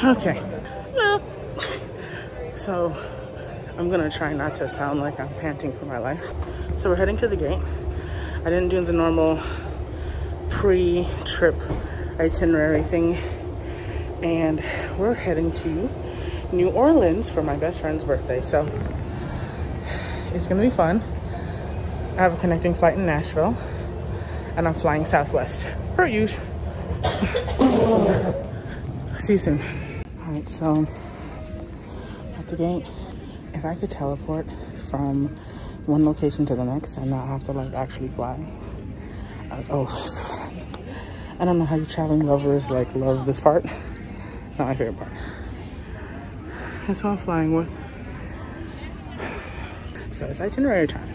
Okay. Well, so I'm gonna try not to sound like I'm panting for my life. So we're heading to the gate. I didn't do the normal pre-trip itinerary thing, and we're heading to New Orleans for my best friend's birthday. So it's gonna be fun. I have a connecting flight in Nashville, and I'm flying Southwest per usual. See you soon. All right, so at the gate, if I could teleport from one location to the next and not have to like actually fly, I don't know how you traveling lovers like love this part. Not my favorite part. That's what I'm flying with. So it's itinerary time.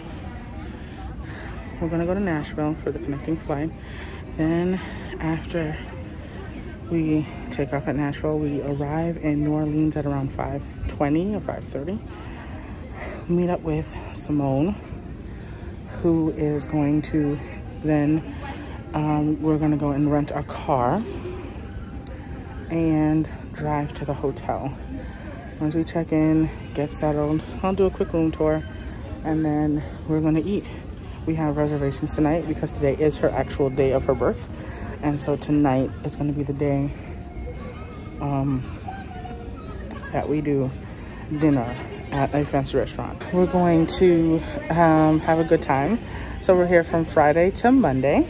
We're gonna go to Nashville for the connecting flight. Then after we take off at Nashville, we arrive in New Orleans at around 5:20 or 5:30. Meet up with Simone, who is going to then, we're gonna go and rent a car and drive to the hotel. Once we check in, get settled, I'll do a quick room tour, and then we're gonna eat. We have reservations tonight because today is her actual day of her birth. And so tonight is going to be the day that we do dinner at a fancy restaurant. We're going to have a good time. So we're here from Friday to Monday.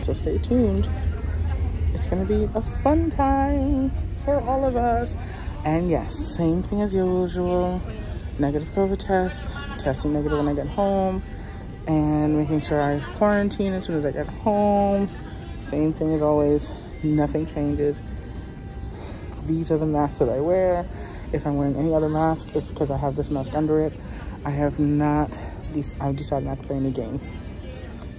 So stay tuned. It's going to be a fun time for all of us. And yes, same thing as usual. Negative COVID test. Testing negative when I get home. And making sure I quarantine as soon as I get home. Same thing as always, nothing changes. These are the masks that I wear. If I'm wearing any other mask, it's because I have this mask under it. I've decided not to play any games.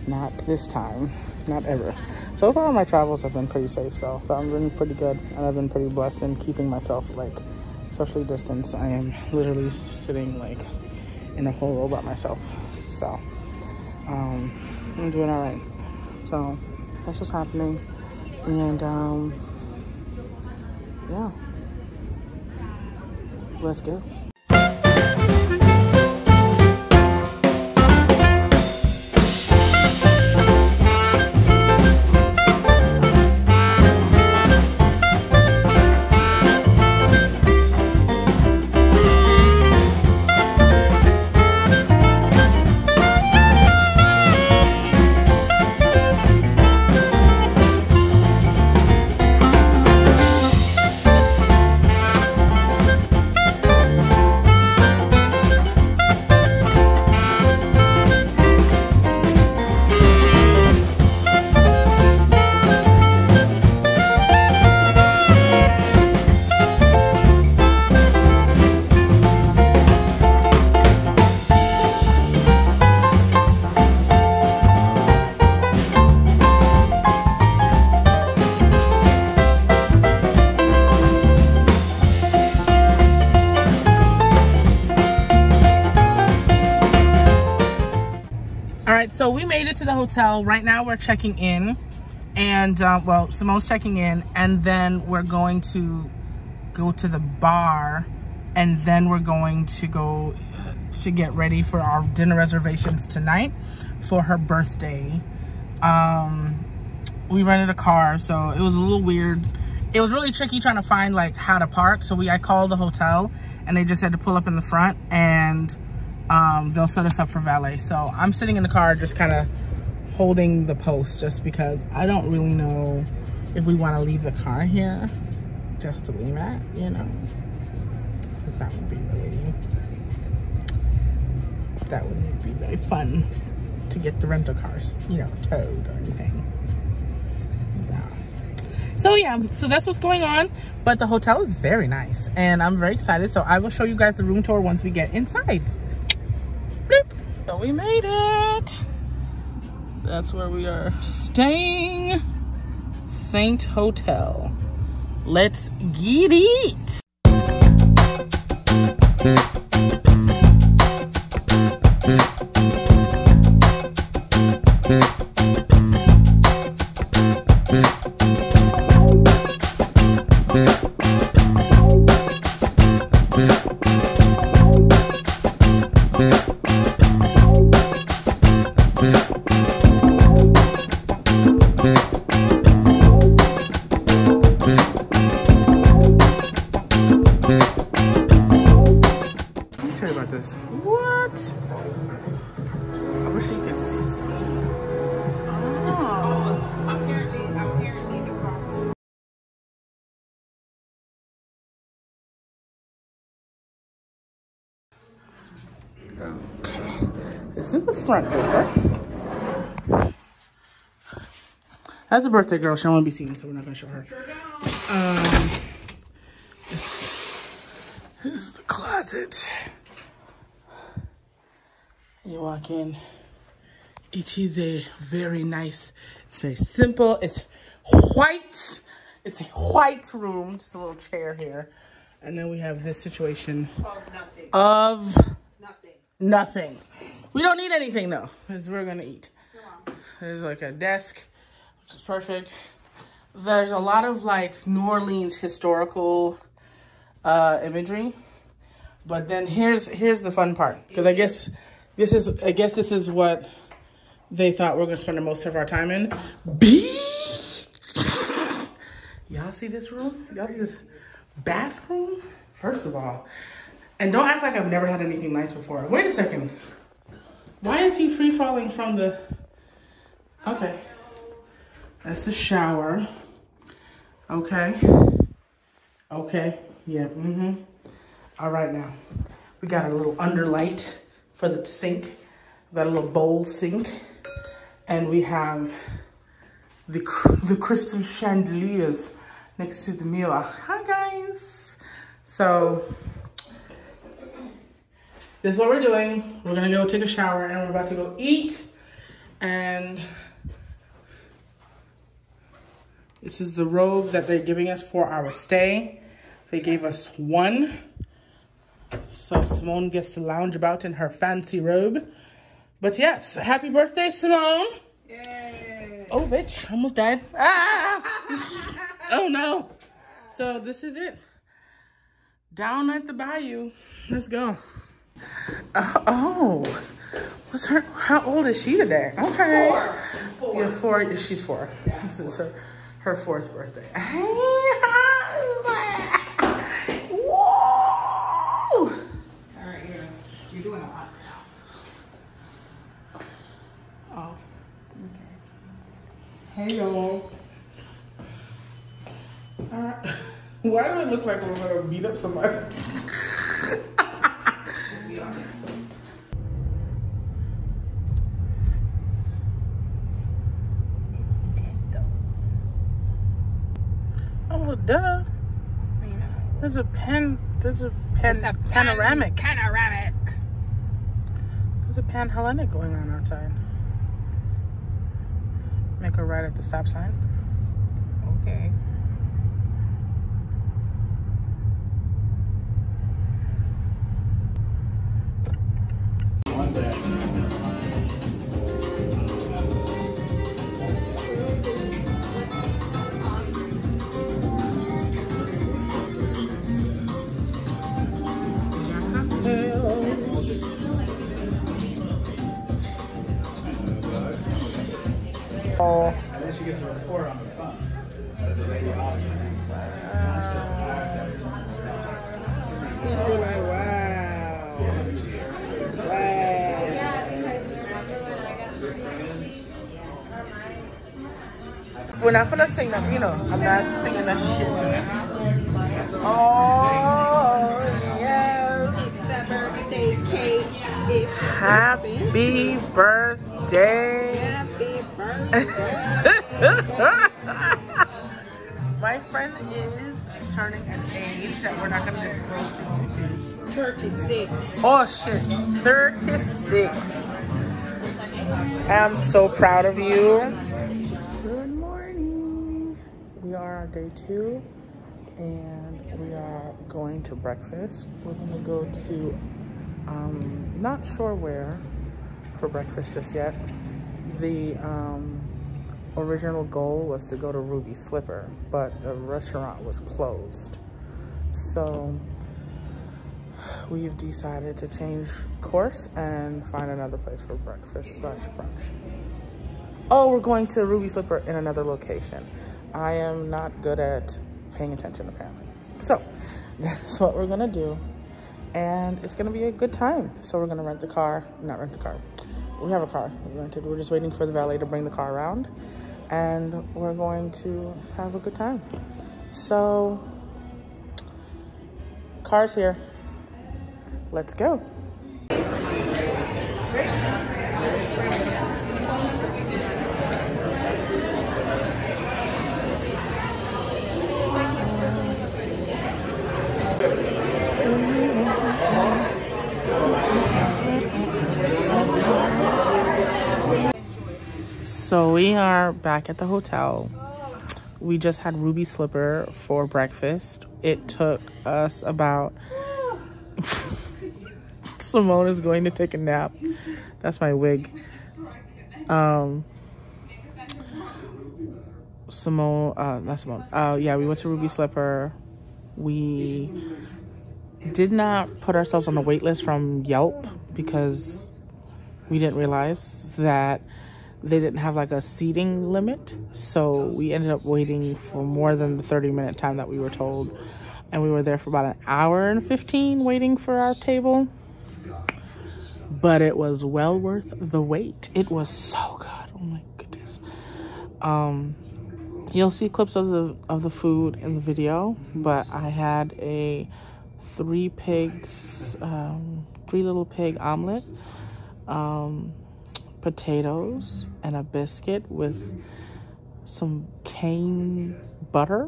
Not this time, not ever. So far my travels have been pretty safe, so I've been pretty good, and I've been pretty blessed in keeping myself like socially distanced. I am literally sitting like in a whole row by myself. So I'm doing all right. So that's what's happening. And yeah, let's go. So we made it to the hotel. Right now we're checking in, and well, Simone's checking in, and then we're going to go to the bar, and then we're going to go to get ready for our dinner reservations tonight for her birthday. We rented a car, so it was a little weird. It was really tricky trying to find like how to park. So I called the hotel, and they just had to pull up in the front, and they'll set us up for valet. So I'm sitting in the car just kind of holding the post, just because I don't really know if we want to leave the car here just to leave at, you know. That wouldn't be very fun to get the rental cars, you know, towed or anything. Yeah. So yeah, so that's what's going on. But the hotel is very nice, and I'm very excited. So I will show you guys the room tour once we get inside. Bloop. So we made it. That's where we are staying. Saint Hotel. Let's get it. this. What? I wish you could see. Oh. Apparently the problem. Okay. This is the front door. That's a birthday girl. She don't want to be seen, so we're not gonna show her. This is the closet. You walk in. It is a very nice. It's very simple. It's white. It's a white room. Just a little chair here, and then we have this situation of nothing. We don't need anything though, because we're gonna eat. There's like a desk, which is perfect. There's a lot of like New Orleans historical imagery, but then here's the fun part, because I guess this is what they thought we're gonna spend the most of our time in. Beach. Y'all see this room? Y'all see this bathroom? First of all, and don't act like I've never had anything nice before. Wait a second. Why is he free falling from the? Okay. That's the shower. Okay. Okay. Yeah. Mm-hmm. All right now. We got a little underlight for the sink. We got a little bowl sink. And we have the crystal chandeliers next to the mirror. Hi guys. So this is what we're doing. We're gonna go take a shower and we're about to go eat. And this is the robe that they're giving us for our stay. They gave us one. So Simone gets to lounge about in her fancy robe. But yes, happy birthday, Simone. Yay. Oh, bitch, almost died. Ah! Oh no. So this is it. Down at the bayou. Let's go. Oh, what's her? How old is she today? Okay. Four. Yeah, 4. She's 4. Yeah, this is her 4th birthday. Whoa! All right, you're doing a lot now. Oh. Okay. Hey y'all. Why do I look like we're gonna beat up somebody? Oh, duh. There's a panoramic. Panoramic. There's a Panhellenic going on outside. Make a right at the stop sign. Okay. Oh. And then she gets a report on the phone. We're not gonna sing that, you know. I'm not singing that shit. Oh, yes. It's the birthday cake. Happy birthday. Happy birthday. My friend is turning an age that we're not gonna disclose to YouTube. 36. Oh shit, 36. I'm so proud of you. Good morning. We are on day 2 and we are going to breakfast. We're gonna go to, not sure where for breakfast just yet. The original goal was to go to Ruby Slipper, but the restaurant was closed. So we've decided to change course and find another place for breakfast / brunch. Oh, we're going to Ruby Slipper in another location. I am not good at paying attention apparently. So that's what we're gonna do. and it's gonna be a good time. So we're gonna rent the car, not rent the car. We have a car we rented. We're just waiting for the valet to bring the car around, and we're going to have a good time. So, car's here. Let's go. So we are back at the hotel. We just had Ruby Slipper for breakfast. It took us about... Simone is going to take a nap. That's my wig. Not Simone. Yeah, we went to Ruby Slipper. We did not put ourselves on the wait list from Yelp because we didn't realize that they didn't have like a seating limit. So we ended up waiting for more than the 30-minute time that we were told. And we were there for about an hour and 15 waiting for our table. But it was well worth the wait. It was so good. Oh my goodness. You'll see clips of the food in the video, but I had a three little pig omelet, potatoes, and a biscuit with some cane butter,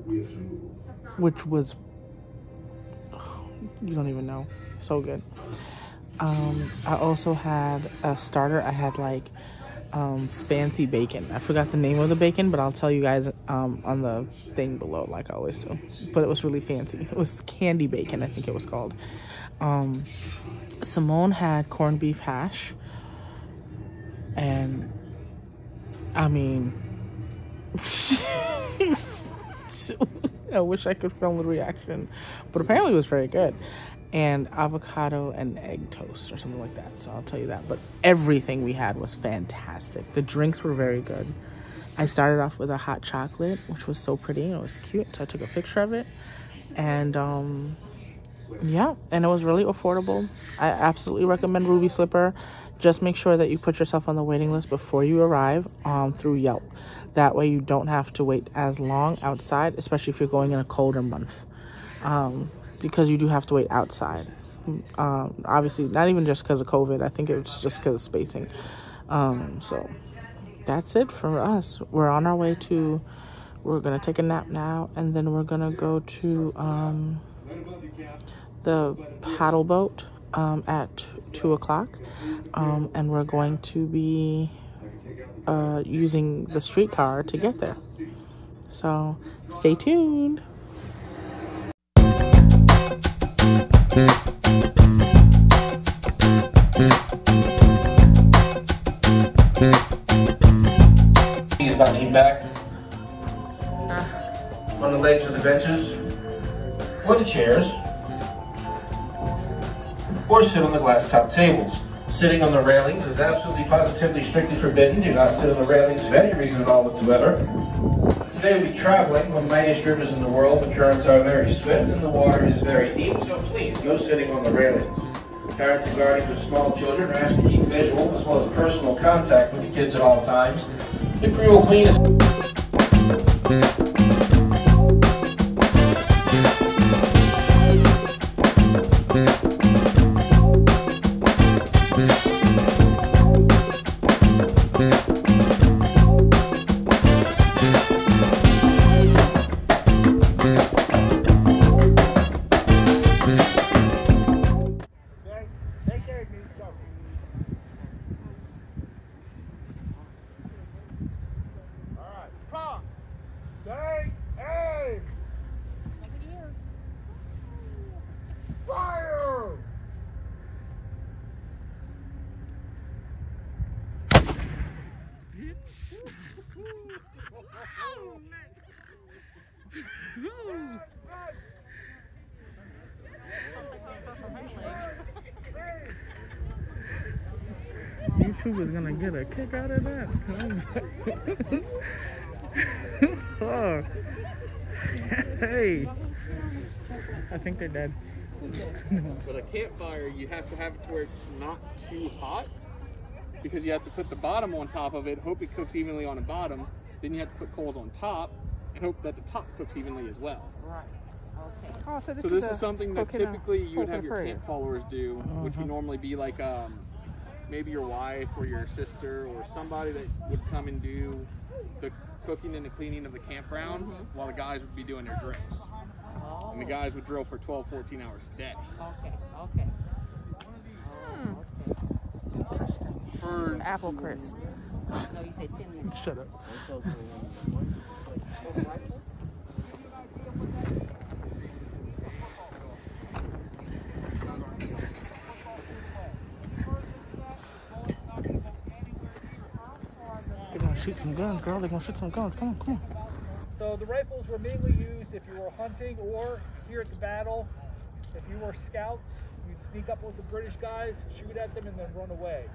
which was, you don't even know, so good. I also had a starter. I had like fancy bacon. I forgot the name of the bacon, but I'll tell you guys on the thing below, like I always do. But it was really fancy. It was candy bacon, I think it was called. Simone had corned beef hash, and I mean, I wish I could film the reaction, but apparently it was very good. And avocado and egg toast or something like that. So I'll tell you that. But everything we had was fantastic. The drinks were very good. I started off with a hot chocolate, which was so pretty and it was cute. So I took a picture of it. And yeah, and it was really affordable. I absolutely recommend Ruby Slipper. Just make sure that you put yourself on the waiting list before you arrive through Yelp. That way you don't have to wait as long outside, especially if you're going in a colder month. Because you do have to wait outside. Obviously, not even just because of COVID. I think it's just because of spacing. So that's it for us. We're on our way to, we're going to take a nap now, and then we're going to go to the paddle boat at 2 o'clock. And we're going to be using the streetcar to get there. So stay tuned. He's about to lean back on the legs of the benches or the chairs, or sit on the glass top tables. Sitting on the railings is absolutely positively strictly forbidden. Do not sit on the railings for any reason at all whatsoever. Today we'll be traveling one of the mightiest rivers in the world. The currents are very swift and the water is very deep, so please go sitting on the railings. Parents and guardians of small children are asked to keep visual as well as personal contact with the kids at all times. The crew will clean us. YouTube is gonna get a kick out of that. Oh. Hey, I think they're dead. But a campfire, you have to have it to where it's not too hot, because you have to put the bottom on top of it, hope it cooks evenly on the bottom. Then you have to put coals on top and hope that the top cooks evenly as well. Right. Okay. Oh, so So this is something that typically you would have your prayer. camp followers do, which would normally be like maybe your wife or your sister or somebody that would come and do the cooking and the cleaning of the campground while the guys would be doing their drills. Oh. And the guys would drill for 12, 14 hours a day. Okay. Okay. Interesting. For Apple crisp. No, you said 10 minutes. Shut up. They're gonna shoot some guns, girl. They're gonna shoot some guns. Come on, come on. So the rifles were mainly used if you were hunting or here at the battle. If you were scouts, you'd sneak up with the British guys, shoot at them, and then run away.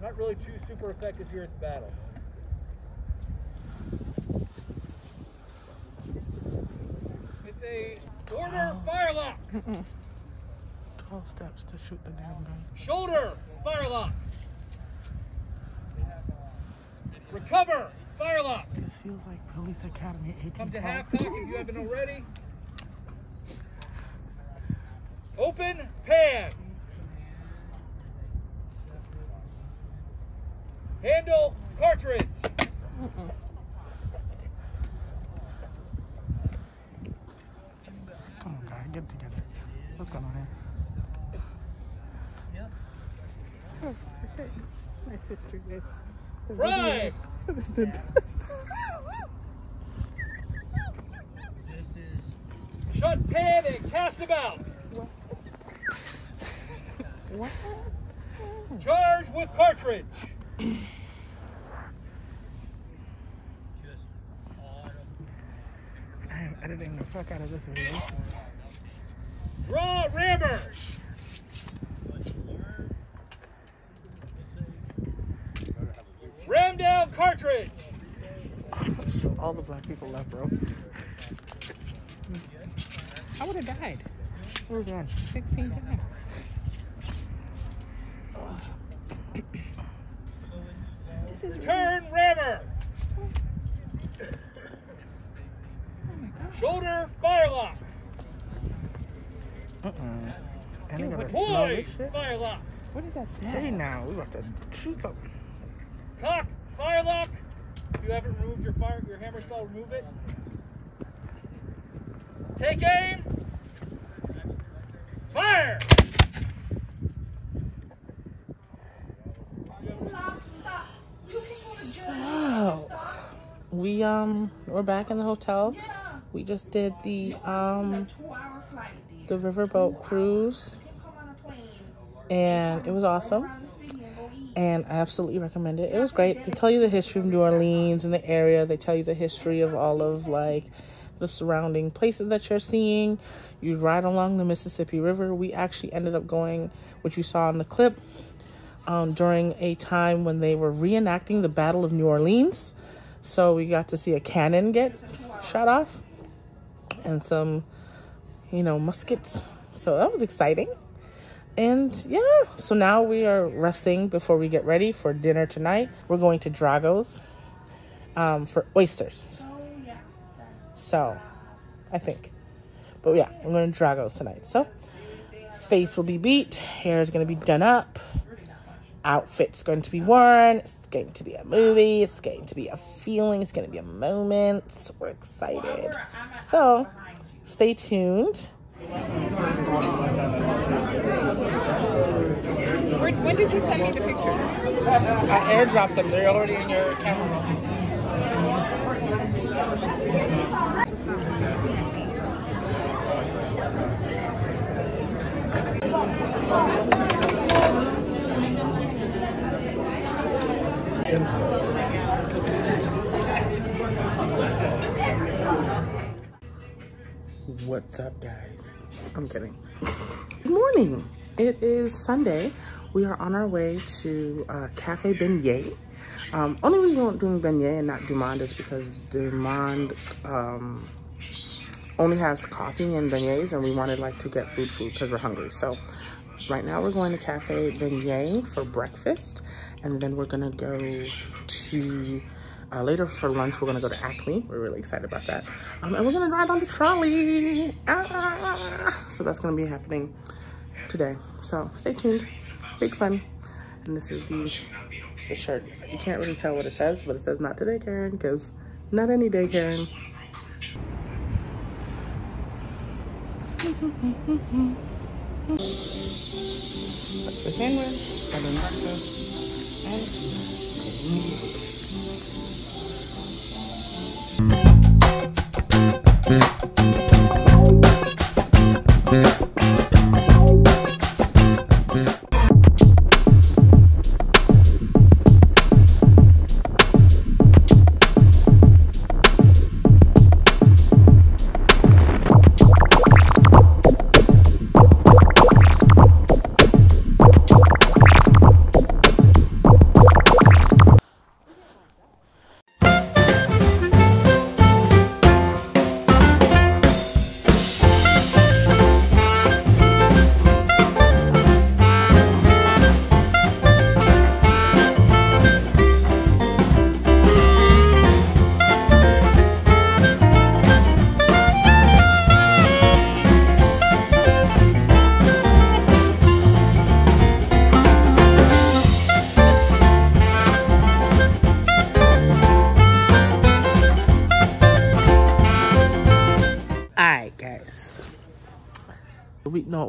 Not really too super effective here at the battle. It's a order fire lock. 12 steps to shoot the damn gun. Shoulder fire lock. Recover fire lock. This feels like Police Academy 18. Come to half cock if you haven't already. Open pan. Handle cartridge. Come on, guy, get it together. What's going on here? So, I said, my sister this. Prime. So this is Shut pan and cast about. what? Charge with cartridge. I am editing the fuck out of this video. Draw rammer. Ram down cartridge. So all the black people left, bro. I would have died. We're done 16 times. This is Turn rammer. Shoulder fire lock. And they gotta Poise smell this shit. fire lock. What is that smell? Hey, now we about to shoot something. Cock fire lock. If you haven't removed your hammer style, remove it. Take aim. Fire. So we're back in the hotel. We just did the riverboat cruise, and it was awesome. And I absolutely recommend it. It was great. They tell you the history of New Orleans and the area. They tell you the history of all of like the surrounding places that you're seeing. You ride along the Mississippi River. We actually ended up going, which you saw in the clip, during a time when they were reenacting the Battle of New Orleans. So we got to see a cannon get shot off and some, muskets. So that was exciting. And yeah, so now we are resting before we get ready for dinner tonight. We're going to Drago's for oysters. So, I think. But yeah, we're going to Drago's tonight. So, face will be beat. Hair is going to be done up. Outfit's going to be worn. It's going to be a movie. It's going to be a feeling. It's going to be a moment. We're excited. So, stay tuned. When did you send me the pictures? I airdropped them. They're already in your camera. What's up, guys? I'm kidding. Good morning. It is Sunday. We are on our way to Cafe Beignet. Only reason we're doing beignet and not Dumond is because Dumond only has coffee and beignets, and we wanted like to get food because we're hungry. So right now we're going to Cafe Beignet for breakfast, and then we're gonna go to later for lunch. We're gonna go to Acme. We're really excited about that, and we're gonna ride on the trolley. So that's gonna be happening today. So stay tuned. Big fun. And this is the shirt. You can't really tell what it says, but it says "Not today, Karen," because not any day, Karen. Breakfast sandwich, southern breakfast, and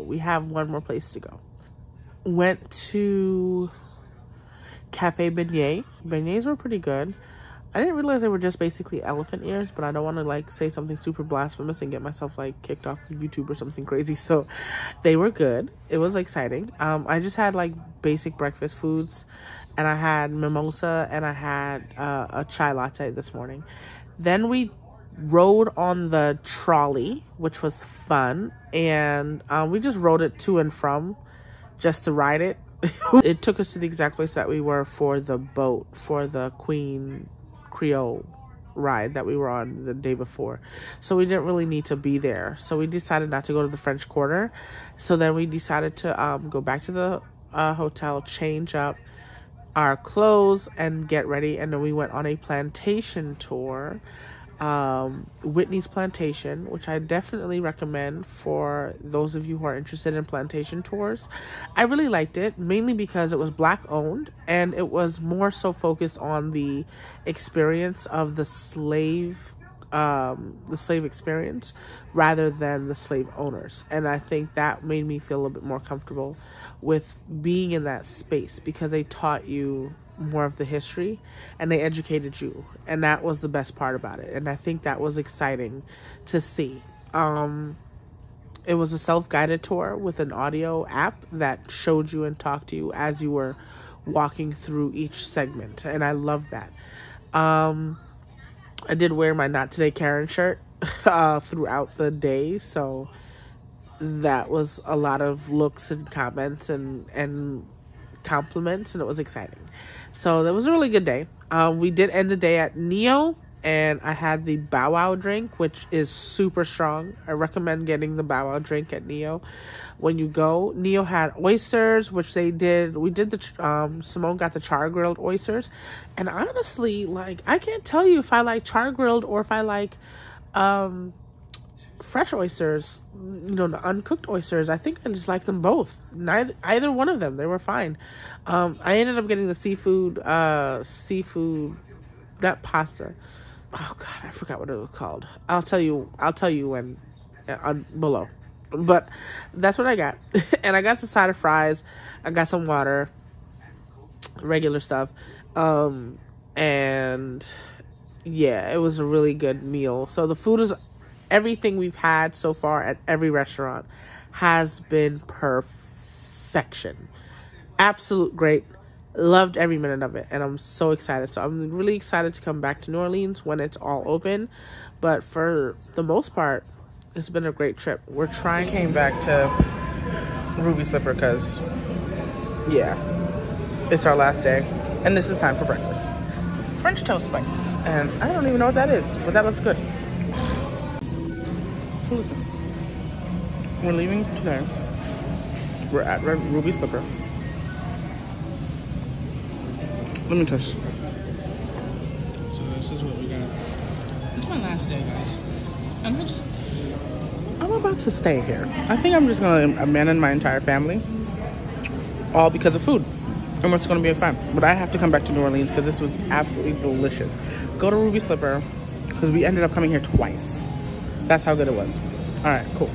we have one more place to go. Went to Cafe Beignet. Beignets were pretty good. I didn't realize they were just basically elephant ears, but I don't want to like say something super blasphemous and get myself like kicked off of YouTube or something crazy. So they were good. It was exciting. I just had like basic breakfast foods, and I had mimosa and I had a chai latte this morning. Then we rode on the trolley, which was fun, and we just rode it to and from just to ride it. It took us to the exact place that we were for the boat, for the Queen Creole ride that we were on the day before. So we didn't really need to be there. So we decided not to go to the French Quarter. So then we decided to go back to the hotel, change up our clothes and get ready. And then we went on a plantation tour, Whitney's Plantation, which I definitely recommend for those of you who are interested in plantation tours. I really liked it, mainly because it was Black owned, and it was more so focused on the experience of the slave experience rather than the slave owners. And I think that made me feel a little bit more comfortable with being in that space, because they taught you more of the history and they educated you, and that was the best part about it. And I think that was exciting to see. It was a self-guided tour with an audio app that showed you and talked to you as you were walking through each segment, and I love that. I did wear my Not Today Karen shirt throughout the day, so that was a lot of looks and comments and compliments, and it was exciting. So that was a really good day. We did end the day at Neo, and I had the Bow Wow drink, which is super strong. I recommend getting the Bow Wow drink at Neo when you go. Neo had oysters, which we did the Simone got the char grilled oysters, and honestly, like, I can't tell you if I like char grilled or if I like fresh oysters, you know, the uncooked oysters. I think I just like them both. Either one of them, they were fine. I ended up getting the seafood, not pasta. Oh God, I forgot what it was called. I'll tell you when below. But that's what I got. And I got some side of fries. I got some water, regular stuff. And yeah, it was a really good meal. So the food is everything we've had so far at every restaurant has been perfection. Absolute great. Loved every minute of it, and I'm so excited. So I'm really excited to come back to New Orleans when it's all open. But for the most part, it's been a great trip. Came back to Ruby Slipper because, yeah, it's our last day, and this is time for breakfast. French toast bites, and I don't even know what that is, but that looks good. So listen, we're leaving today. We're at Ruby Slipper. Let me touch. So this is what we got. It's my last day, guys. I'm about to stay here. I think I'm just gonna abandon my entire family, all because of food. And it's gonna be fun. But I have to come back to New Orleans because this was absolutely delicious. Go to Ruby Slipper because we ended up coming here twice. That's how good it was. All right, cool.